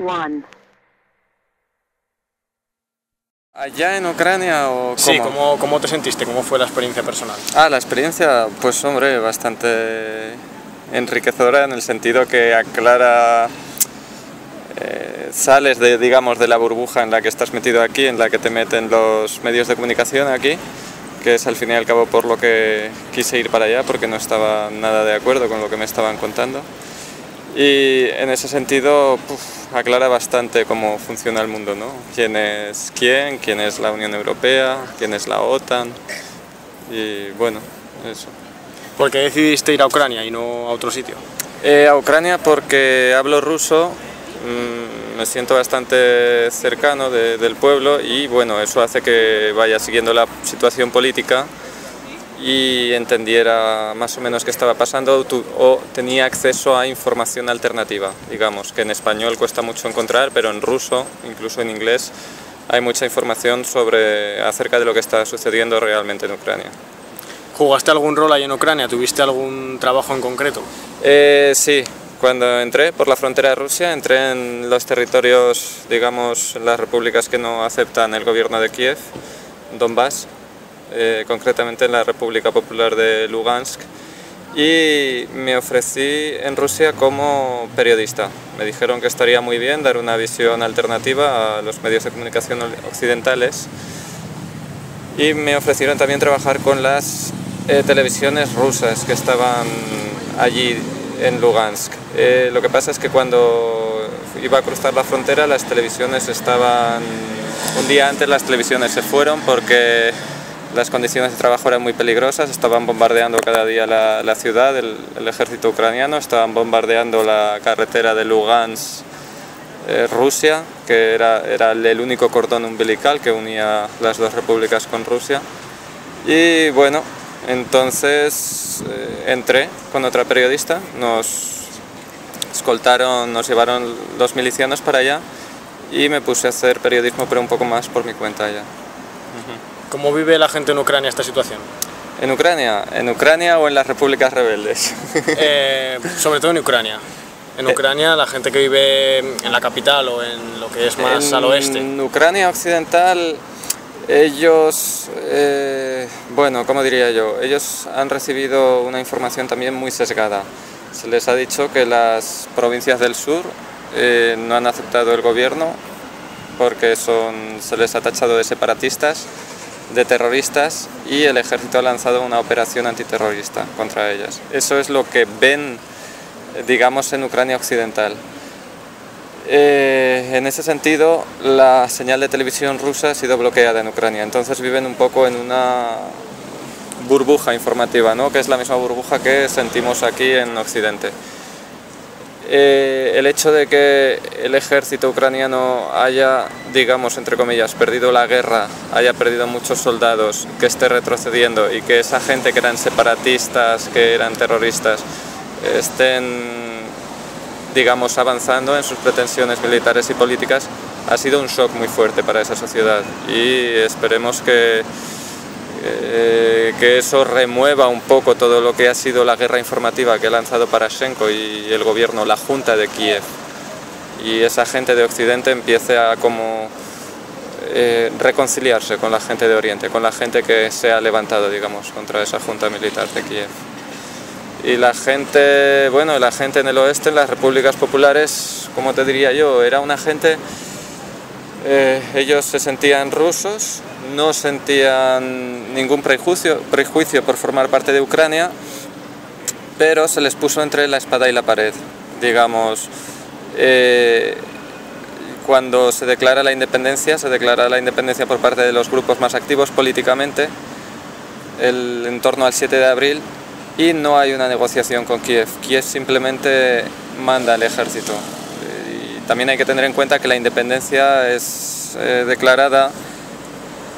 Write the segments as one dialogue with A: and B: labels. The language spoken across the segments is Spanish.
A: 1.
B: ¿Allá en Ucrania o cómo?
C: Sí, ¿cómo te sentiste? ¿Cómo fue la experiencia personal?
B: La experiencia, pues hombre, bastante enriquecedora en el sentido que aclara, sales digamos, de la burbuja en la que estás metido aquí, en la que te meten los medios de comunicación aquí, que es al fin y al cabo por lo que quise ir para allá, porque no estaba nada de acuerdo con lo que me estaban contando. Y en ese sentido aclara bastante cómo funciona el mundo, ¿no? Quién es la Unión Europea, quién es la OTAN y bueno, eso.
C: ¿Por qué decidiste ir a Ucrania y no a otro sitio?
B: A Ucrania porque hablo ruso, me siento bastante cercano del pueblo y bueno, eso hace que vaya siguiendo la situación política y entendiera más o menos qué estaba pasando o tenía acceso a información alternativa, digamos, que en español cuesta mucho encontrar, pero en ruso, incluso en inglés, hay mucha información acerca de lo que está sucediendo realmente en Ucrania.
C: ¿Jugaste algún rol ahí en Ucrania? ¿Tuviste algún trabajo en concreto?
B: Sí, cuando entré por la frontera de Rusia, entré en los territorios, digamos, las repúblicas que no aceptan el gobierno de Kiev, Donbass, concretamente en la República Popular de Lugansk, y me ofrecí en Rusia como periodista. Me dijeron que estaría muy bien dar una visión alternativa a los medios de comunicación occidentales y me ofrecieron también trabajar con las televisiones rusas que estaban allí en Lugansk. Lo que pasa es que cuando iba a cruzar la frontera las televisiones estaban... Un día antes las televisiones se fueron porque las condiciones de trabajo eran muy peligrosas, estaban bombardeando cada día la ciudad, el ejército ucraniano, estaban bombardeando la carretera de Lugansk, Rusia, que era el único cordón umbilical que unía las dos repúblicas con Rusia. Y bueno, entonces entré con otra periodista, nos escoltaron, nos llevaron los milicianos para allá y me puse a hacer periodismo, pero un poco más por mi cuenta allá.
C: ¿Cómo vive la gente en Ucrania esta situación?
B: ¿En Ucrania? ¿En Ucrania o en las repúblicas rebeldes?
C: Sobre todo en Ucrania. En Ucrania, la gente que vive en la capital o en lo que es más al oeste.
B: En Ucrania occidental, ellos, bueno, ¿cómo diría yo? Ellos han recibido una información también muy sesgada. Se les ha dicho que las provincias del sur no han aceptado el gobierno porque se les ha tachado de separatistas, de terroristas, y el ejército ha lanzado una operación antiterrorista contra ellas. Eso es lo que ven, digamos, en Ucrania occidental. En ese sentido, la señal de televisión rusa ha sido bloqueada en Ucrania, entonces viven un poco en una burbuja informativa, ¿no? Que es la misma burbuja que sentimos aquí en Occidente. El hecho de que el ejército ucraniano haya, digamos, entre comillas, perdido la guerra, haya perdido muchos soldados, que esté retrocediendo y que esa gente que eran separatistas, que eran terroristas, estén, digamos, avanzando en sus pretensiones militares y políticas, ha sido un shock muy fuerte para esa sociedad y esperemos que eso remueva un poco todo lo que ha sido la guerra informativa que ha lanzado Poroshenko y el gobierno, la Junta de Kiev, y esa gente de Occidente empiece a reconciliarse con la gente de Oriente, con la gente que se ha levantado, digamos, contra esa Junta militar de Kiev. Y la gente, bueno, la gente en el oeste, en las repúblicas populares, como te diría yo, era una gente... ellos se sentían rusos, no sentían ningún prejuicio por formar parte de Ucrania, pero se les puso entre la espada y la pared, digamos. Cuando se declara la independencia por parte de los grupos más activos políticamente, en torno al 7 de abril, y no hay una negociación con Kiev. Kiev simplemente manda al ejército. También hay que tener en cuenta que la independencia es declarada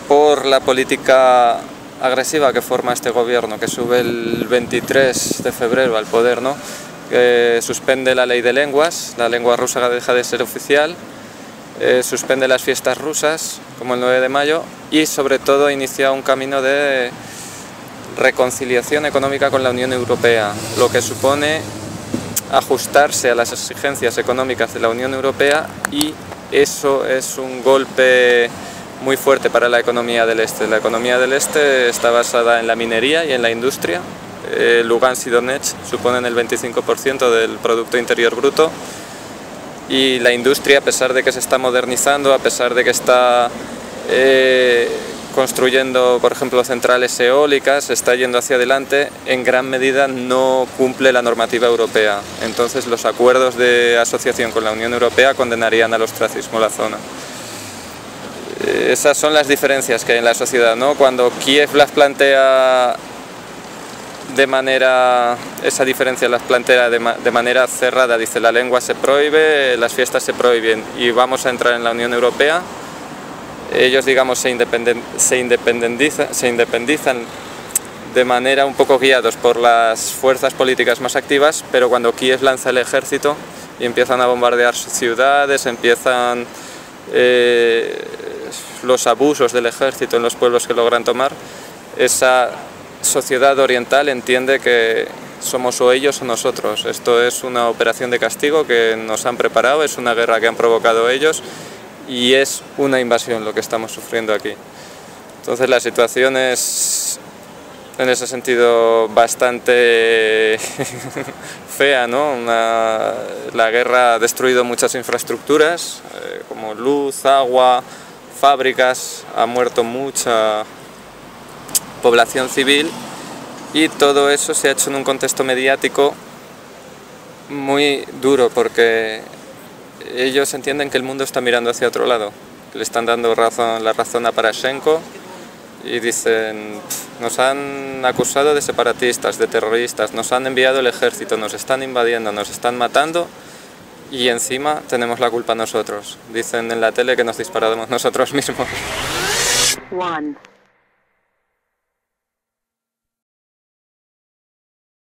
B: por la política agresiva que forma este gobierno, que sube el 23 de febrero al poder, ¿no? Que suspende la ley de lenguas, la lengua rusa deja de ser oficial, suspende las fiestas rusas, como el 9 de mayo, y sobre todo inicia un camino de reconciliación económica con la Unión Europea, lo que supone ajustarse a las exigencias económicas de la Unión Europea, y eso es un golpe muy fuerte para la economía del este. La economía del este está basada en la minería y en la industria. Lugansk y Donetsk suponen el 25% del Producto Interior Bruto, y la industria, a pesar de que se está modernizando, a pesar de que está construyendo, por ejemplo, centrales eólicas, está yendo hacia adelante, en gran medida no cumple la normativa europea. Entonces los acuerdos de asociación con la Unión Europea condenarían al ostracismo la zona. Esas son las diferencias que hay en la sociedad, ¿no? Cuando Kiev las plantea esa diferencia las plantea de manera cerrada, dice la lengua se prohíbe, las fiestas se prohíben y vamos a entrar en la Unión Europea. Ellos, digamos, se independizan de manera un poco guiados por las fuerzas políticas más activas, pero cuando Kiev lanza el ejército y empiezan a bombardear ciudades, empiezan los abusos del ejército en los pueblos que logran tomar, esa sociedad oriental entiende que somos o ellos o nosotros. Esto es una operación de castigo que nos han preparado, es una guerra que han provocado ellos y es una invasión lo que estamos sufriendo aquí. Entonces la situación es, en ese sentido, bastante fea, ¿no? La guerra ha destruido muchas infraestructuras, como luz, agua, fábricas, ha muerto mucha población civil, y todo eso se ha hecho en un contexto mediático muy duro, porque ellos entienden que el mundo está mirando hacia otro lado, le están dando la razón a Poroshenko y dicen: nos han acusado de separatistas, de terroristas, nos han enviado el ejército, nos están invadiendo, nos están matando y encima tenemos la culpa nosotros. Dicen en la tele que nos disparamos nosotros mismos.